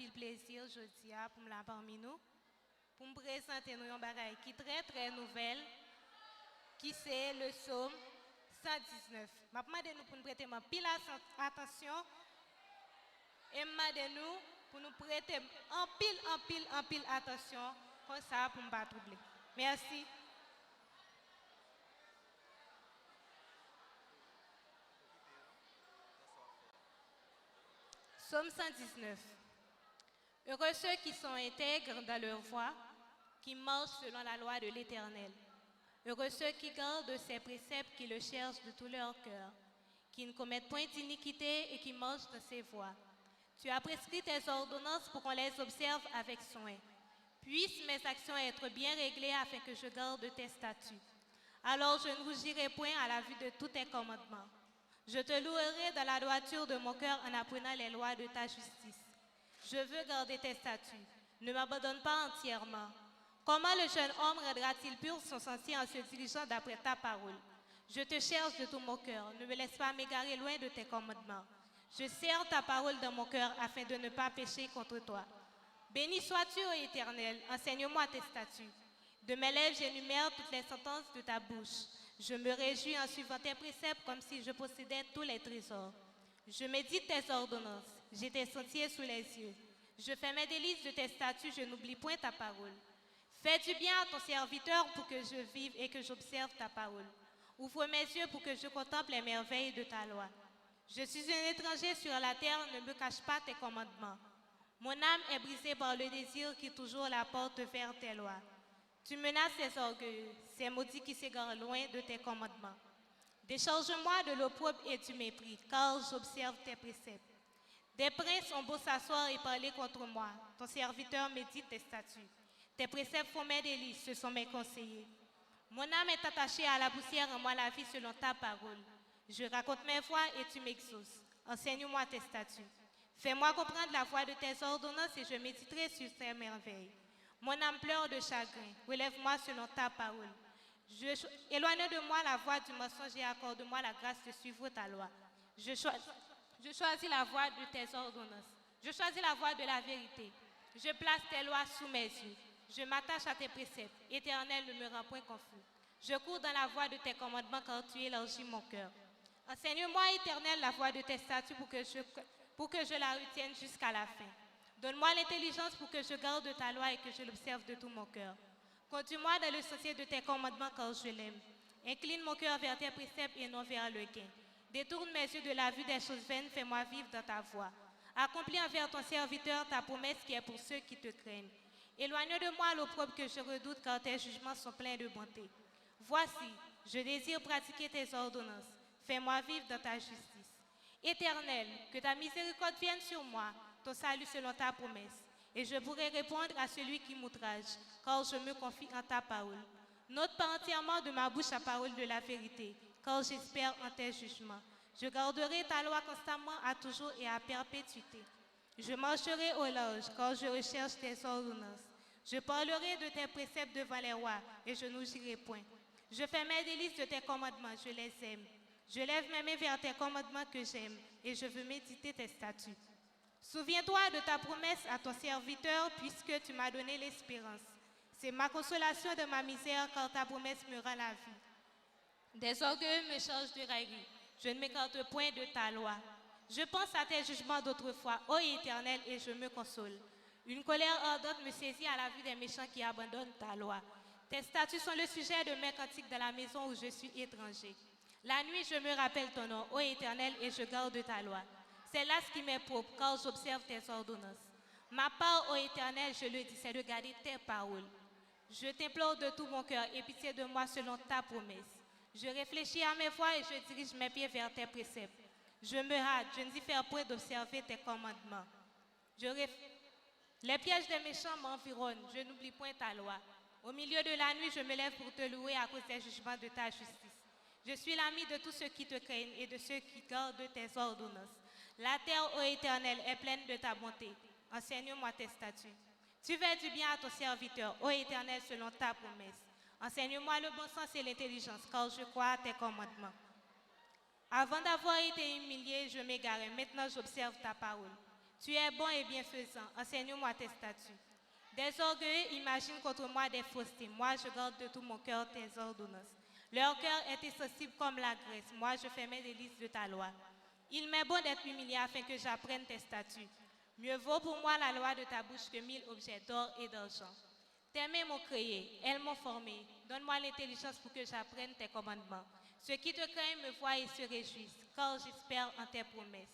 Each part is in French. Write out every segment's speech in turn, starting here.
pile plaisir aujourd'hui pour me la parmi nous, pour me présenter nous un bagage qui est très nouvelle, qui c'est le psaume 119. Je demande nous pour nous prêter pile attention et je demande nous pour nous prêter en pile attention comme ça pour ne pas troubler. Merci. Psaume 119. Heureux ceux qui sont intègres dans leur voie, qui marchent selon la loi de l'Éternel. Heureux ceux qui gardent ses préceptes, qui le cherchent de tout leur cœur, qui ne commettent point d'iniquité et qui marchent dans ses voies. Tu as prescrit tes ordonnances pour qu'on les observe avec soin. Puissent mes actions être bien réglées afin que je garde tes statuts. Alors je ne rougirai point à la vue de tous tes commandements. Je te louerai dans la droiture de mon cœur en apprenant les lois de ta justice. Je veux garder tes statuts. Ne m'abandonne pas entièrement. Comment le jeune homme rendra-t-il pur son sentier en se dirigeant d'après ta parole? Je te cherche de tout mon cœur. Ne me laisse pas m'égarer loin de tes commandements. Je serre ta parole dans mon cœur afin de ne pas pécher contre toi. Béni sois-tu, ô Éternel. Enseigne-moi tes statuts. De mes lèvres, j'énumère toutes les sentences de ta bouche. Je me réjouis en suivant tes préceptes comme si je possédais tous les trésors. Je médite tes ordonnances. J'ai tes sentiers sous les yeux. Je fais mes délices de tes statuts. Je n'oublie point ta parole. Fais du bien à ton serviteur pour que je vive et que j'observe ta parole. Ouvre mes yeux pour que je contemple les merveilles de ta loi. Je suis un étranger sur la terre, ne me cache pas tes commandements. Mon âme est brisée par le désir qui toujours la porte vers tes lois. Tu menaces ces orgueilleux, ces maudits qui s'égarent loin de tes commandements. Décharge-moi de l'opprobre et du mépris, car j'observe tes préceptes. Des princes ont beau s'asseoir et parler contre moi. Ton serviteur médite tes statuts. Tes préceptes font mes délices, ce sont mes conseillers. Mon âme est attachée à la poussière, en moi la vie selon ta parole. Je raconte mes voies et tu m'exauces. Enseigne-moi tes statuts. Fais-moi comprendre la voie de tes ordonnances et je méditerai sur tes merveilles. Mon âme pleure de chagrin. Relève-moi selon ta parole. Éloigne de moi la voie du mensonge et accorde-moi la grâce de suivre ta loi. Je choisis la voie de tes ordonnances. Je choisis la voie de la vérité. Je place tes lois sous mes yeux. Je m'attache à tes préceptes. Éternel, ne me rends point confus. Je cours dans la voie de tes commandements car tu élargis mon cœur. Enseigne-moi, Éternel, la voie de tes statuts pour que je la retienne jusqu'à la fin. Donne-moi l'intelligence pour que je garde ta loi et que je l'observe de tout mon cœur. Conduis-moi dans le sentier de tes commandements car je l'aime. Incline mon cœur vers tes préceptes et non vers le gain. Détourne mes yeux de la vue des choses vaines, fais-moi vivre dans ta voie. Accomplis envers ton serviteur ta promesse qui est pour ceux qui te craignent. Éloigne de moi l'opprobre que je redoute car tes jugements sont pleins de bonté. Voici, je désire pratiquer tes ordonnances. Fais-moi vivre dans ta justice. Éternel, que ta miséricorde vienne sur moi, ton salut selon ta promesse. Et je pourrai répondre à celui qui m'outrage, car je me confie en ta parole. N'ôte pas entièrement de ma bouche la parole de la vérité, car j'espère en tes jugements. Je garderai ta loi constamment à toujours et à perpétuité. Je marcherai au large, car je recherche tes ordonnances. Je parlerai de tes préceptes devant les rois, et je n'oublierai point. Je fais mes délices de tes commandements, je les aime. Je lève mes mains vers tes commandements que j'aime, et je veux méditer tes statuts. Souviens-toi de ta promesse à ton serviteur, puisque tu m'as donné l'espérance. C'est ma consolation de ma misère, car ta promesse me rend la vie. Des orgueilleux me chargent de raillerie. Je ne m'écarte point de ta loi. Je pense à tes jugements d'autrefois, ô Éternel, et je me console. Une colère ardente me saisit à la vue des méchants qui abandonnent ta loi. Tes statuts sont le sujet de mes cantiques dans la maison où je suis étranger. La nuit, je me rappelle ton nom, ô Éternel, et je garde ta loi. C'est là ce qui m'est propre, car j'observe tes ordonnances. Ma part, ô Éternel, je le dis, c'est de garder tes paroles. Je t'implore de tout mon cœur, aie pitié de moi selon ta promesse. Je réfléchis à mes voies et je dirige mes pieds vers tes préceptes. Je me hâte, je ne dis faire point d'observer tes commandements. Les pièges des méchants m'environnent, je n'oublie point ta loi. Au milieu de la nuit, je me lève pour te louer à cause des jugements de ta justice. Je suis l'ami de tous ceux qui te craignent et de ceux qui gardent tes ordonnances. La terre, ô Éternel, est pleine de ta bonté. Enseigne-moi tes statuts. Tu fais du bien à ton serviteur, ô Éternel, selon ta promesse. Enseigne-moi le bon sens et l'intelligence, car je crois à tes commandements. Avant d'avoir été humilié, je m'égarais. Maintenant, j'observe ta parole. Tu es bon et bienfaisant, enseigne-moi tes statuts. Des orgueilleux imaginent contre moi des faussetés. Moi, je garde de tout mon cœur tes ordonnances. Leur cœur est insensible comme la graisse. Moi, je fais mes délices de ta loi. Il m'est bon d'être humilié afin que j'apprenne tes statuts. Mieux vaut pour moi la loi de ta bouche que 1000 objets d'or et d'argent. Tes mains m'ont créé, elles m'ont formé. Donne-moi l'intelligence pour que j'apprenne tes commandements. Ceux qui te craignent me voient et se réjouissent, car j'espère en tes promesses.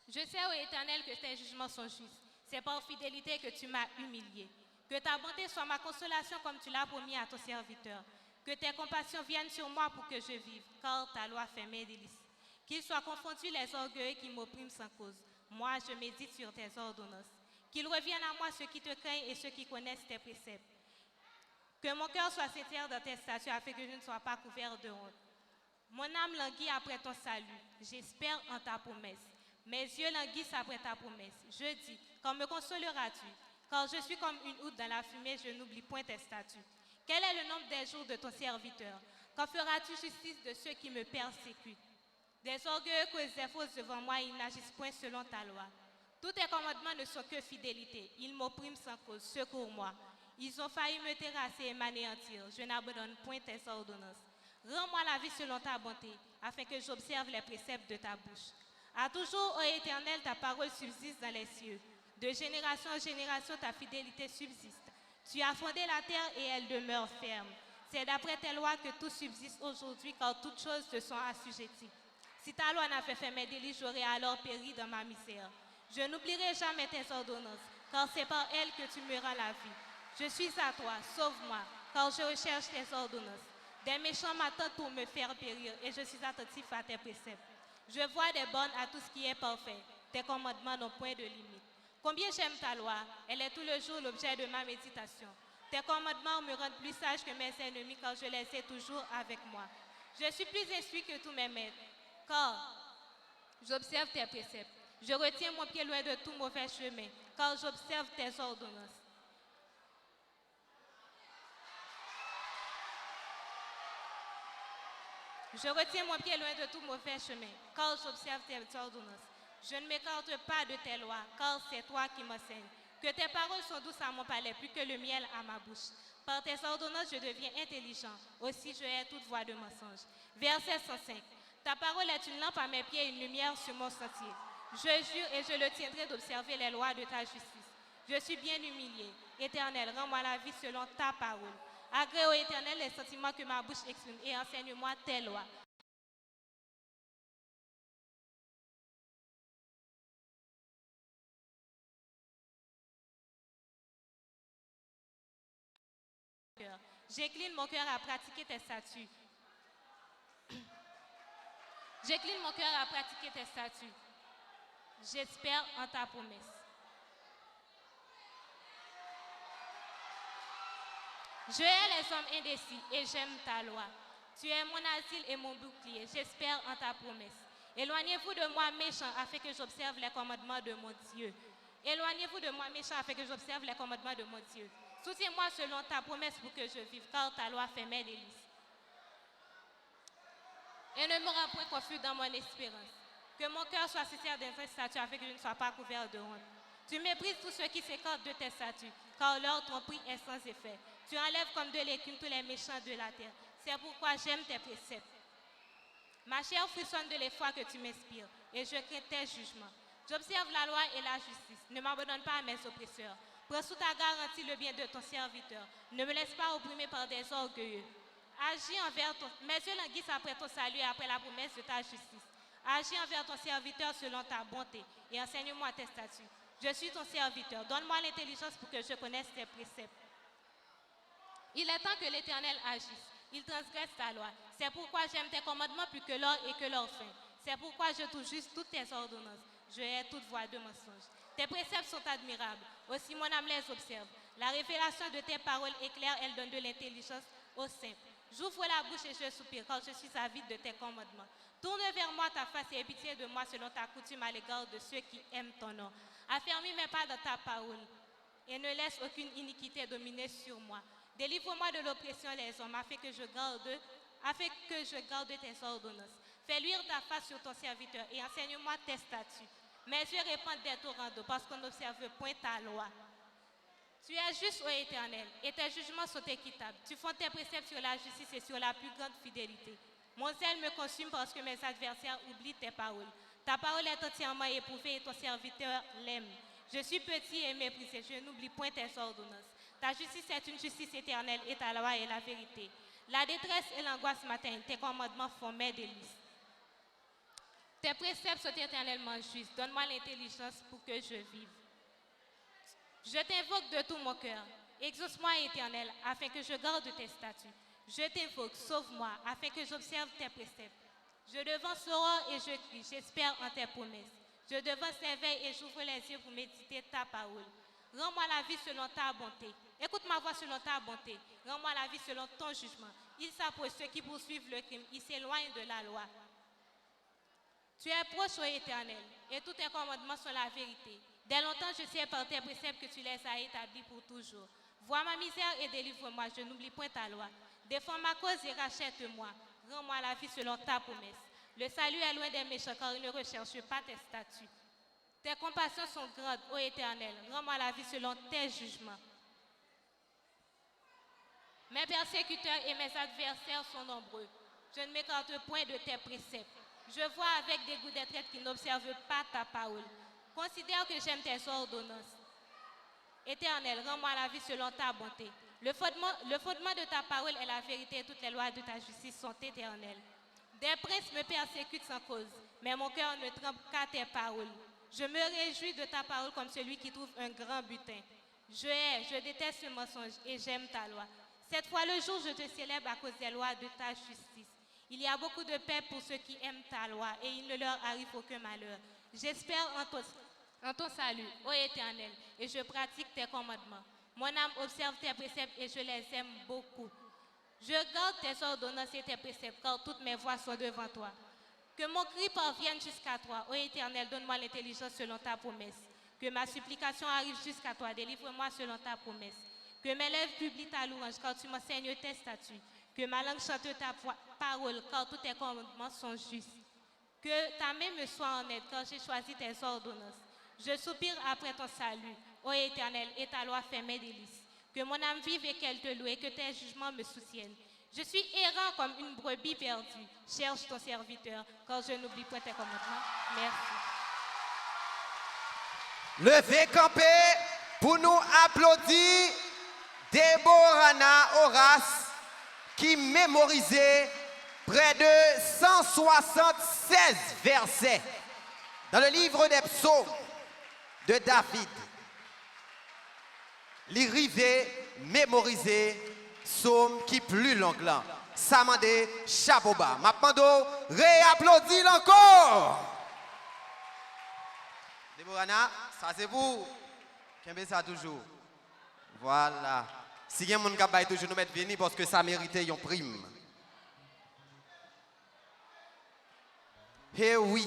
Je sais, ô Éternel, que tes jugements sont justes. C'est par fidélité que tu m'as humilié. Que ta bonté soit ma consolation comme tu l'as promis à ton serviteur. Que tes compassions viennent sur moi pour que je vive, car ta loi fait mes délices. Qu'ils soient confondus les orgueilleux qui m'oppriment sans cause. Moi, je médite sur tes ordonnances. Qu'ils reviennent à moi ceux qui te craignent et ceux qui connaissent tes préceptes. Que mon cœur soit sincère dans tes statuts afin que je ne sois pas couvert de honte. Mon âme languit après ton salut. J'espère en ta promesse. Mes yeux languissent après ta promesse. Je dis, quand me consoleras-tu? Car je suis comme une outre dans la fumée, je n'oublie point tes statuts. Quel est le nombre des jours de ton serviteur? Quand feras-tu justice de ceux qui me persécutent? Des orgueilleux causent des fausses devant moi, ils n'agissent point selon ta loi. Tous tes commandements ne sont que fidélité. Ils m'oppriment sans cause. Secours-moi. Ils ont failli me terrasser et m'anéantir. Je n'abandonne point tes ordonnances. Rends-moi la vie selon ta bonté, afin que j'observe les préceptes de ta bouche. À toujours, ô Éternel, ta parole subsiste dans les cieux. De génération en génération, ta fidélité subsiste. Tu as fondé la terre et elle demeure ferme. C'est d'après tes lois que tout subsiste aujourd'hui, car toutes choses te sont assujetties. Si ta loi n'avait fait mes délices, j'aurais alors péri dans ma misère. Je n'oublierai jamais tes ordonnances, car c'est par elles que tu me rends la vie. Je suis à toi, sauve-moi, car je recherche tes ordonnances. Des méchants m'attendent pour me faire périr, et je suis attentif à tes préceptes. Je vois des bornes à tout ce qui est parfait. Tes commandements n'ont point de limite. Combien j'aime ta loi, elle est tout le jour l'objet de ma méditation. Tes commandements me rendent plus sage que mes ennemis, car je les ai toujours avec moi. Je suis plus instruit que tous mes maîtres, car j'observe tes préceptes. Je retiens mon pied loin de tout mauvais chemin, car j'observe tes ordonnances. Je retiens mon pied loin de tout mauvais chemin, car j'observe tes ordonnances. Je ne m'écarte pas de tes lois, car c'est toi qui m'enseignes. Que tes paroles sont douces à mon palais, plus que le miel à ma bouche. Par tes ordonnances, je deviens intelligent. Aussi, je hais toute voix de mensonge. Verset 105. Ta parole est une lampe à mes pieds et une lumière sur mon sentier. Je jure et je le tiendrai d'observer les lois de ta justice. Je suis bien humilié. Éternel, rends-moi la vie selon ta parole. Agrée au Éternel les sentiments que ma bouche exprime et enseigne-moi tes lois. J'incline mon cœur à pratiquer tes statuts. J'incline mon cœur à pratiquer tes statuts. J'espère en ta promesse. Je hais les hommes indécis et j'aime ta loi. Tu es mon asile et mon bouclier. J'espère en ta promesse. Éloignez-vous de moi, méchants, afin que j'observe les commandements de mon Dieu. Éloignez-vous de moi, méchants, afin que j'observe les commandements de mon Dieu. Soutiens-moi selon ta promesse pour que je vive, car ta loi fait mes délices. Et ne me rends point confus dans mon espérance. Que mon cœur soit sincère dans tes statuts, afin que je ne sois pas couvert de honte. Tu méprises tous ceux qui s'écartent de tes statuts, car leur tromperie est sans effet. Tu enlèves comme de l'écume tous les méchants de la terre. C'est pourquoi j'aime tes préceptes. Ma chair frissonne de l'effroi que tu m'inspires, et je crains tes jugements. J'observe la loi et la justice. Ne m'abandonne pas à mes oppresseurs. Prends sous ta garantie le bien de ton serviteur. Ne me laisse pas opprimer par des orgueilleux. Agis envers ton... Mes yeux languissent après ton salut et après la promesse de ta justice. Agis envers ton serviteur selon ta bonté et enseigne-moi tes statuts. Je suis ton serviteur. Donne-moi l'intelligence pour que je connaisse tes préceptes. Il est temps que l'Éternel agisse. Il transgresse ta loi. C'est pourquoi j'aime tes commandements plus que l'or et que leur fin. C'est pourquoi je touche juste toutes tes ordonnances. Je hais toute voix de mensonge. Tes préceptes sont admirables. Aussi mon âme les observe. La révélation de tes paroles est claire. Elle donne de l'intelligence aux simples. J'ouvre la bouche et je soupire quand je suis avide de tes commandements. Tourne vers moi ta face et aie pitié de moi selon ta coutume à l'égard de ceux qui aiment ton nom. Affermis mes pas dans ta parole et ne laisse aucune iniquité dominer sur moi. Délivre-moi de l'oppression des hommes afin que je garde tes ordonnances. Fais luire ta face sur ton serviteur et enseigne-moi tes statuts. Mes yeux répandent des torrents d'eau parce qu'on n'observe point ta loi. Tu es juste, ô Éternel, et tes jugements sont équitables. Tu fondes tes préceptes sur la justice et sur la plus grande fidélité. Mon zèle me consume parce que mes adversaires oublient tes paroles. Ta parole est entièrement éprouvée et ton serviteur l'aime. Je suis petit et méprisé, je n'oublie point tes ordonnances. Ta justice est une justice éternelle et ta loi est la vérité. La détresse et l'angoisse m'atteignent, tes commandements font mes délices. Tes préceptes sont éternellement justes, donne-moi l'intelligence pour que je vive. Je t'invoque de tout mon cœur. Exauce-moi, Éternel, afin que je garde tes statuts. Je t'invoque, sauve-moi, afin que j'observe tes préceptes. Je devance l'aurore et je crie, j'espère en tes promesses. Je devance l'éveil et j'ouvre les yeux pour méditer ta parole. Rends-moi la vie selon ta bonté. Écoute ma voix selon ta bonté. Rends-moi la vie selon ton jugement. Ils s'approchent, ceux qui poursuivent le crime. Ils s'éloignent de la loi. Tu es proche, ô Éternel, et tous tes commandements sont la vérité. Dès longtemps, je sais par tes préceptes que tu les as établis pour toujours. Vois ma misère et délivre-moi, je n'oublie point ta loi. Défends ma cause et rachète-moi. Rends-moi la vie selon ta promesse. Le salut est loin des méchants, car ils ne recherchent pas tes statuts. Tes compassions sont grandes, ô Éternel. Rends-moi la vie selon tes jugements. Mes persécuteurs et mes adversaires sont nombreux. Je ne m'écarte point de tes préceptes. Je vois avec dégoût des traîtres qui n'observent pas ta parole. Considère que j'aime tes ordonnances. Éternel, rends-moi la vie selon ta bonté. Le fondement de ta parole est la vérité et toutes les lois de ta justice sont éternelles. Des princes me persécutent sans cause, mais mon cœur ne tremble qu'à tes paroles. Je me réjouis de ta parole comme celui qui trouve un grand butin. Je déteste ce mensonge et j'aime ta loi. Cette fois le jour, je te célèbre à cause des lois de ta justice. Il y a beaucoup de paix pour ceux qui aiment ta loi et il ne leur arrive aucun malheur. J'espère en ton salut, ô Éternel, et je pratique tes commandements. Mon âme observe tes préceptes et je les aime beaucoup. Je garde tes ordonnances et tes préceptes, car toutes mes voies sont devant toi. Que mon cri parvienne jusqu'à toi, ô Éternel, donne-moi l'intelligence selon ta promesse. Que ma supplication arrive jusqu'à toi, délivre-moi selon ta promesse. Que mes lèvres publient ta louange, car tu m'enseignes tes statuts. Que ma langue chante ta parole, car tous tes commandements sont justes. Que ta main me soit en aide, car j'ai choisi tes ordonnances. Je soupire après ton salut, ô Éternel, et ta loi fait mes délices. Que mon âme vive et qu'elle te loue, et que tes jugements me soutiennent. Je suis errant comme une brebis perdue. Cherche ton serviteur, car je n'oublie pas tes commandements. Merci. Levez camper pour nous applaudir Déborah Horace qui mémorisait près de 176 versets dans le livre des psaumes de David. L'irrivé mémorisé psaume qui plus long là. Samande Chaboba. Mapando réapplaudit encore. Déborah, ça c'est vous. Qu'aimez ça toujours. Voilà. Si il y a un monde qui toujours nous mettre venir parce que ça méritait une prime. Eh oui.